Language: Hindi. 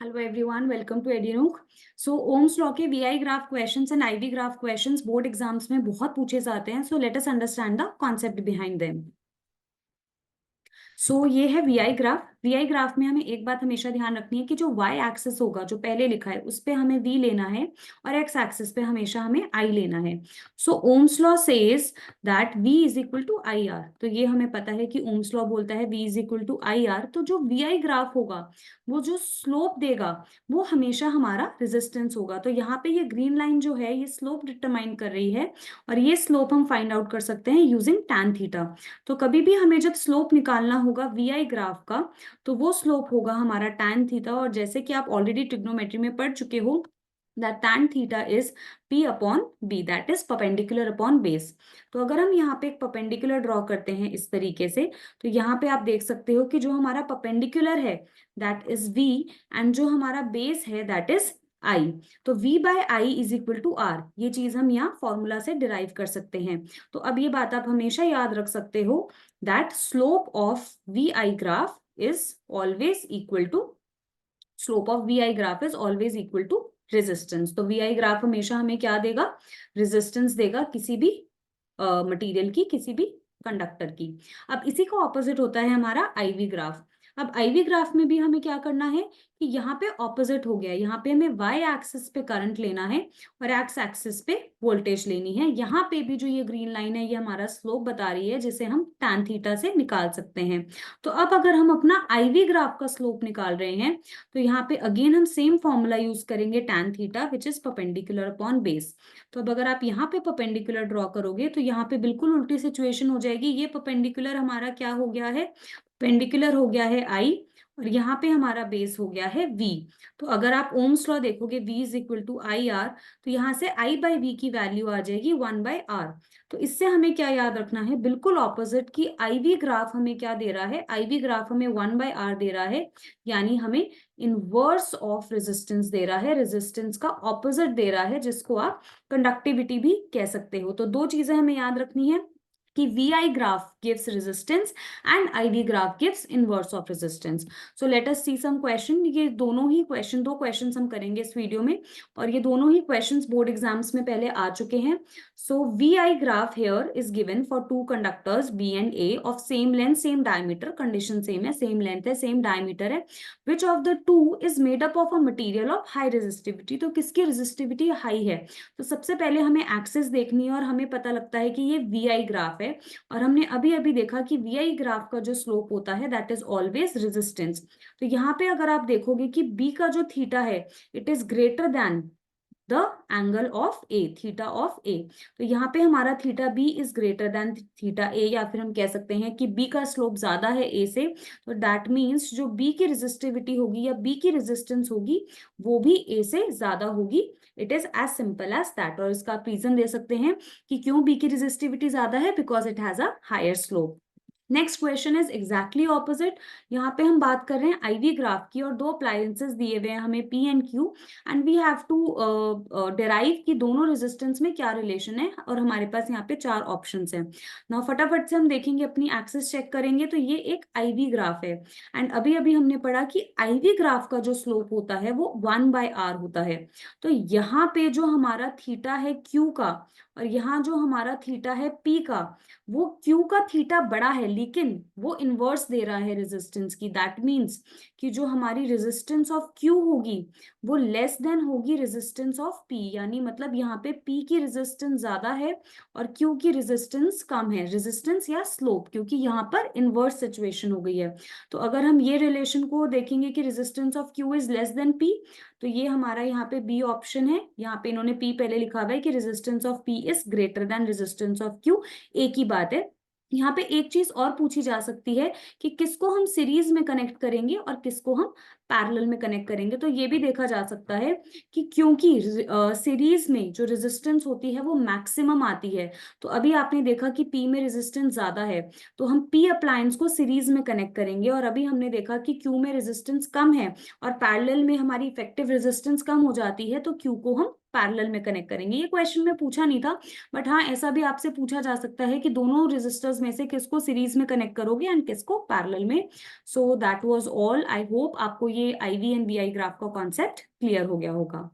हेलो एवरीवन, वेलकम टू एडीनूक। सो ओम्स लॉ के VI graph questions and IV graph questions board exams में बहुत पूछे जाते हैं। So let us understand the concept behind them. ये है वीआई ग्राफ। वीआई ग्राफ में हमें एक बात हमेशा ध्यान रखनी है कि जो वाई एक्सिस होगा, जो पहले लिखा है, उस पे हमें वी लेना है और एक्स एक्सिस पे हमेशा हमें आई लेना है। Ohm's law says that V is equal to I R. तो ये हमें पता है कि ओम्स लॉ बोलता है V is equal to I R. तो जो वीआई ग्राफ होगा, वो जो स्लोप देगा, वो हमेशा हमारा रेजिस्टेंस होगा। तो यहाँ पे ये ग्रीन लाइन जो है, ये स्लोप डिटरमाइन कर रही है और ये स्लोप हम फाइंड आउट कर सकते हैं यूजिंग टैन थीटा। तो कभी भी हमें जब स्लोप निकालना होगा वीआई ग्राफ का, तो वो स्लोप होगा हमारा टैन थीटा। और जैसे कि आप ऑलरेडी ट्रिग्नोमेट्री में पढ़ चुके हो, that tan theta is p upon b, that is perpendicular upon base। तो अगर हम यहाँ पे एक परपेंडिकुलर ड्रॉ करते हैं इस तरीके से, तो यहाँ पे आप देख सकते हो कि जो हमारा परपेंडिकुलर है दैट इज v, एंड जो हमारा बेस है दैट इज I। तो v by I is equal to R, ये चीज हम यहाँ फॉर्मूला से डिराइव कर सकते हैं। तो अब ये बात आप हमेशा याद रख सकते हो that slope of V I graph is always equal to slope of V I graph is always equal to resistance. तो वी आई ग्राफ हमेशा हमें क्या देगा? रेजिस्टेंस देगा किसी भी मटेरियल की, किसी भी कंडक्टर की। अब इसी का ऑपोजिट होता है हमारा आईवी ग्राफ। अब आईवी ग्राफ में भी हमें क्या करना है कि यहाँ पे ऑपोजिट हो गया, यहाँ पे हमें वाई एक्सिस पे करंट लेना है और एक्स एक्सिस पे वोल्टेज लेनी है। यहाँ पे भी जो ये ग्रीन लाइन है, ये हमारा स्लोप बता रही है, जिसे हम टैन थीटा से निकाल सकते हैं। तो अब अगर हम अपना आईवी ग्राफ का स्लोप निकाल रहे हैं, तो यहाँ पे अगेन हम सेम फॉर्मूला यूज करेंगे tan theta, which is perpendicular upon base. तो अब अगर आप यहाँ पे परपेंडिकुलर ड्रॉ करोगे, तो यहाँ पे बिल्कुल उल्टी सिचुएशन हो जाएगी। ये परपेंडिकुलर हमारा क्या हो गया है? परपेंडिकुलर हो गया है आई, और यहाँ पे हमारा बेस हो गया है v। तो अगर आप ओम्स लॉ देखोगे v is equal to I R, तो यहाँ से i बाई वी की वैल्यू आ जाएगी 1/r। तो इससे हमें क्या याद रखना है? बिल्कुल ऑपोजिट, कि आईवी ग्राफ हमें क्या दे रहा है? आईवी ग्राफ हमें 1/r दे रहा है, यानी हमें इनवर्स ऑफ रेजिस्टेंस दे रहा है, रेजिस्टेंस का ऑपोजिट दे रहा है, जिसको आप कंडक्टिविटी भी कह सकते हो। तो दो चीजें हमें याद रखनी है कि VI graph gives resistance and IV graph gives inverse of resistance। So let us see some question। ये दोनों ही क्वेश्चन, दो क्वेश्चंस हम करेंगे इस वीडियो में, और ये दोनों ही क्वेश्चंस बोर्ड एग्जाम्स में पहले आ चुके हैं। So VI graph here is given for two conductors B and A of same length, same diameter। Condition same है, सेम लेंथ है, सेम डायमीटर है। Which of the two is made up of a material of high resistivity? तो किसकी रेजिस्टिविटी हाई है? तो सबसे पहले हमें एक्सिस देखनी है, और हमें पता लगता है कि ये VI ग्राफ है। और हमने अभी अभी देखा कि VI ग्राफ का जो स्लोप होता है दैट इज ऑलवेज रेजिस्टेंस। तो यहाँ पे अगर आप देखोगे कि B का जो थीटा है, it is greater than the angle of A, theta of A. तो यहाँ पे हमारा theta B is greater than theta A, या फिर हम कह सकते हैं कि बी का स्लोप ज्यादा है ए से। तो दैट मीन्स जो बी की रेजिस्टिविटी होगी या बी की रेजिस्टेंस होगी, वो भी ए से ज्यादा होगी। It is as simple as that. और इसका आप रीजन दे सकते हैं कि क्यों बी की रेजिस्टिविटी ज्यादा है, because it has a higher slope. Next question is exactly opposite. यहाँ पे हम बात कर रहे हैं आईवी ग्राफ की, और दो अप्लायंसेस दिए हुए हैं हमें P and Q, and we have to derive कि दोनों रेजिस्टेंस में क्या रिलेशन है, और हमारे पास यहाँ पे चार ऑप्शंस हैं। नाउ फटाफट से हम देखेंगे, अपनी एक्सिस चेक करेंगे। तो ये एक आईवी ग्राफ है, एंड अभी अभी हमने पढ़ा कि आईवी ग्राफ का जो स्लोप होता है वो 1/r होता है। तो यहाँ पे जो हमारा थीटा है Q का, और यहाँ जो हमारा थीटा है P का, वो Q का थीटा बड़ा है, लेकिन वो इनवर्स दे रहा है रेजिस्टेंस की। दैट मीन्स कि जो हमारी रेजिस्टेंस ऑफ Q होगी, वो लेस देन होगी रेजिस्टेंस ऑफ P। यानी मतलब यहाँ पे P की रेजिस्टेंस ज्यादा है और Q की रेजिस्टेंस कम है, रेजिस्टेंस या स्लोप, क्योंकि यहाँ पर इनवर्स सिचुएशन हो गई है। तो अगर हम ये रिलेशन को देखेंगे कि resistance of Q is less than P, तो ये हमारा यहाँ पे बी ऑप्शन है। यहाँ पे इन्होंने P पहले लिखा हुआ है कि resistance of P is greater then resistance of Q। एक ही बात है। यहाँ पे एक चीज और पूछी जा सकती है कि किसको हम सीरीज में कनेक्ट करेंगे और किसको हम पैरेलल में कनेक्ट करेंगे। तो ये भी देखा जा सकता है कि क्योंकि सीरीज में जो रेजिस्टेंस होती है वो मैक्सिमम आती है। तो अभी आपने देखा कि P में रेजिस्टेंस ज्यादा है, तो हम P अप्लायंस को सीरीज में कनेक्ट करेंगे। और अभी हमने देखा कि Q में रेजिस्टेंस कम है और पैरेलल में हमारी इफेक्टिव रेजिस्टेंस कम हो जाती है, तो Q को हम पैरेलल में कनेक्ट करेंगे। ये क्वेश्चन में पूछा नहीं था, बट हाँ ऐसा भी आपसे पूछा जा सकता है कि दोनों रेजिस्टर्स में से किसको सीरीज में कनेक्ट करोगे एंड किसको पैरेलल में। So that was all. I hope आपको ये आईवी एंड वीआई ग्राफ का कॉन्सेप्ट क्लियर हो गया होगा।